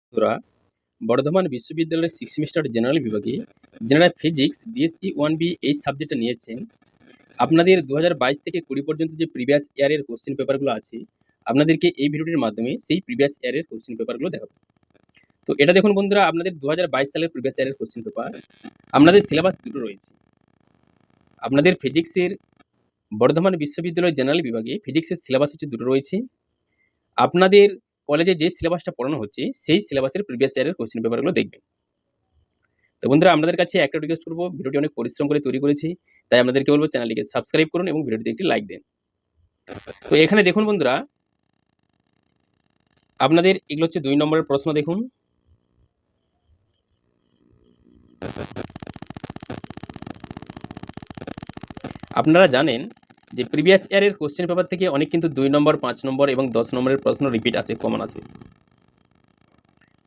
বন্ধুরা, বর্ধমান বিশ্ববিদ্যালয়ের 6 semester general বিভাগে জেনারেল ফিজিক্স ডিএসই 1B এই সাবজেক্টটা নিয়েছেন। আপনাদের 2022 থেকে 20 পর্যন্ত যে প্রিভিয়াস ইয়ারের কোশ্চেন পেপারগুলো আছে, আপনাদেরকে এই ভিডিওটির মাধ্যমে সেই প্রিভিয়াস ইয়ারের কোশ্চেন পেপারগুলো দেখাবো। তো এটা দেখুন বন্ধুরা, আপনাদের 2022 সালের প্রিভিয়াস ইয়ারের কোশ্চেন পেপার। আপনাদের সিলেবাস দুটো রয়েছে। আপনাদের ফিজিক্সের বর্ধমান বিশ্ববিদ্যালয় জেনারেল বিভাগে ফিজিক্সের সিলেবাস হচ্ছে দুটো রয়েছে। আপনাদের কলেজে যে সিলেবাসটা পড়ানো হচ্ছে সেই সিলেবাসের প্রিভিয়াস ইয়ারের কোশ্চেন পেপারগুলো দেখবেন। তো বন্ধুরা, আপনাদের কাছে একটা রিকোয়েস্ট করবো, ভিডিওটি অনেক পরিশ্রম করে তৈরি করেছি, তাই আপনাদেরকে বলবো চ্যানেলটিকে সাবস্ক্রাইব করুন এবং ভিডিওটিতে একটি লাইক দেন। তো এখানে দেখুন বন্ধুরা, আপনাদের এগুলো হচ্ছে 2 নম্বরের প্রশ্ন। দেখুন, আপনারা জানেন যে প্রিভিয়াস ইয়ারের কোশ্চেন পেপার থেকে অনেক কিন্তু 2 নম্বর, 5 নম্বর এবং 10 নম্বরের প্রশ্ন রিপিট আসে, কমন আসে।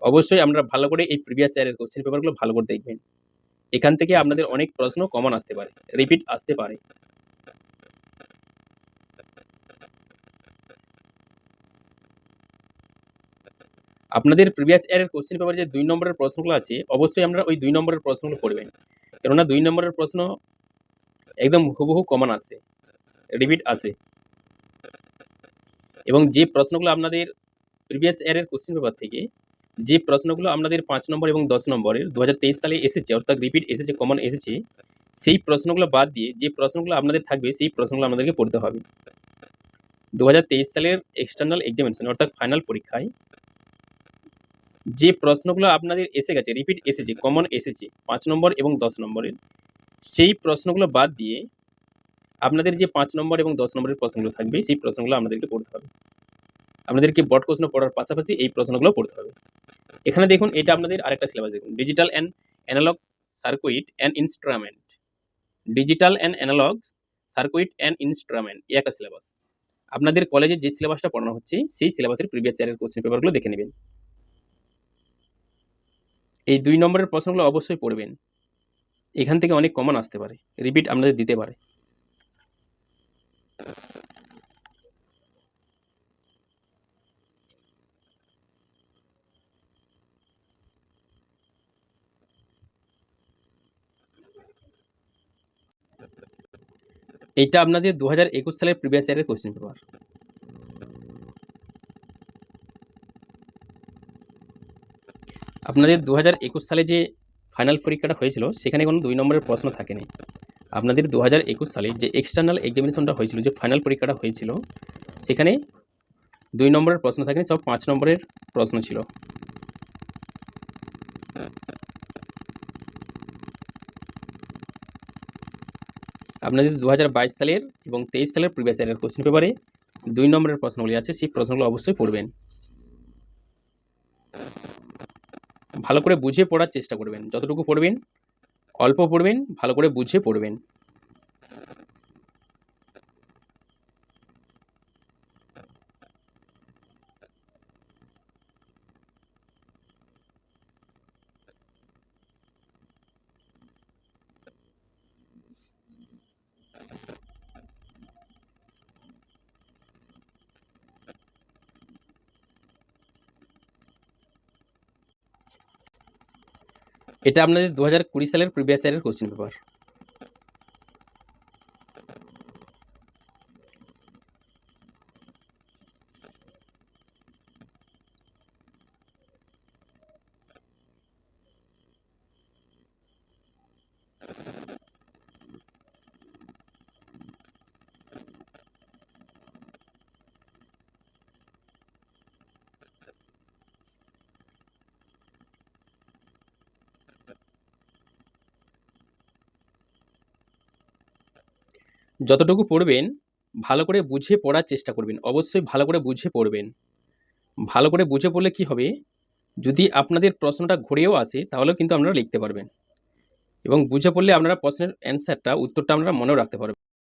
অবশ্যই আপনারা ভালো করে এই প্রিভিয়াস ইয়ারের কোশ্চেন পেপারগুলো ভালো করে দেখবেন। এখান থেকে আপনাদের অনেক প্রশ্ন কমন আসতে পারে, রিপিট আসতে পারে। আপনাদের প্রিভিয়াস ইয়ারের কোশ্চেন পেপারে যে 2 নম্বরের প্রশ্নগুলো আছে, অবশ্যই আপনারা ওই 2 নম্বরের প্রশ্নগুলো পড়বেন, কেননা 2 নম্বরের প্রশ্ন একদম হুবহু কমন আসে, রিপিট আসে। এবং যে প্রশ্নগুলো আপনাদের প্রিভিয়াস ইয়ারের কোশ্চেন পেপার থেকে, যে প্রশ্নগুলো আপনাদের 5 নম্বর এবং 10 নম্বরের 2023 সালে এসেছে, অর্থাৎ রিপিট এসেছে, কমন এসেছে, সেই প্রশ্নগুলো বাদ দিয়ে যে প্রশ্নগুলো আপনাদের থাকবে সেই প্রশ্নগুলো আপনাদেরকে পড়তে হবে। 2023 সালের এক্সটার্নাল এক্সামিনেশন অর্থাৎ ফাইনাল পরীক্ষায় যে প্রশ্নগুলো আপনাদের এসে গেছে, রিপিট এসেছে, কমন এসেছে 5 নম্বর এবং 10 নম্বরের, সেই প্রশ্নগুলো বাদ দিয়ে আপনাদের যে 5 নম্বর এবং 10 নম্বরের প্রশ্নগুলো থাকবে সেই প্রশ্নগুলো আপনাদেরকে পড়তে হবে। আপনাদেরকে বোর্ড প্রশ্ন পড়ার পাশাপাশি এই প্রশ্নগুলো পড়তে হবে। এখানে দেখুন, এটা আপনাদের আরেকটা সিলেবাস দেখুন, digital and analog circuit and instrument. Digital and analog circuit and instrument, এই একটা সিলেবাস। আপনাদের কলেজে যে সিলেবাসটা পড়ানো হচ্ছে সেই সিলেবাসের প্রিভিয়াস ইয়ারের কোশ্চেন পেপারগুলো দেখে নেবেন। এই 2 নম্বরের প্রশ্নগুলো অবশ্যই পড়বেন, এখান থেকে অনেক কমন আসতে পারে, রিপিট আপনাদের দিতে পারে। এইটা আপনাদের 2021 সালের প্রিভিয়াস ইয়ারের কোশ্চেন পেপার। আপনাদের 2021 সালে যে ফাইনাল পরীক্ষাটা হয়েছিল সেখানে কোনো 2 নম্বরের প্রশ্ন থাকেনি। আপনাদের 2021 সালে যে এক্সটার্নাল এক্সামিনেশনটা হয়েছিল, যে ফাইনাল পরীক্ষাটা হয়েছিল, সেখানে 2 নম্বরের প্রশ্ন থাকেনি, সব 5 নম্বরের প্রশ্ন ছিল। আপনাদের 2022 সালের এবং 23 সালের প্রিভিয়াস ইয়ারের কোশ্চেন পেপারে 2 নম্বরের প্রশ্নগুলি আছে, সেই প্রশ্নগুলো অবশ্যই পড়বেন। ভালো করে বুঝে পড়ার চেষ্টা করবেন, যতটুকু পড়বেন অল্প পড়বেন, ভালো করে বুঝে পড়বেন। এটা আপনাদের 2020 সালের প্রিভিয়াস ইয়ারের কোশ্চেন পেপার। যতটুকু পড়বেন ভালো করে বুঝে পড়ার চেষ্টা করবেন, অবশ্যই ভালো করে বুঝে পড়বেন। ভালো করে বুঝে পড়লে কি হবে, যদি আপনাদের প্রশ্নটা ঘুরেও আসে তাহলেও কিন্তু আপনারা লিখতে পারবেন, এবং বুঝে পড়লে আপনারা প্রশ্নের অ্যান্সারটা, উত্তরটা আপনারা মনেও রাখতে পারবেন।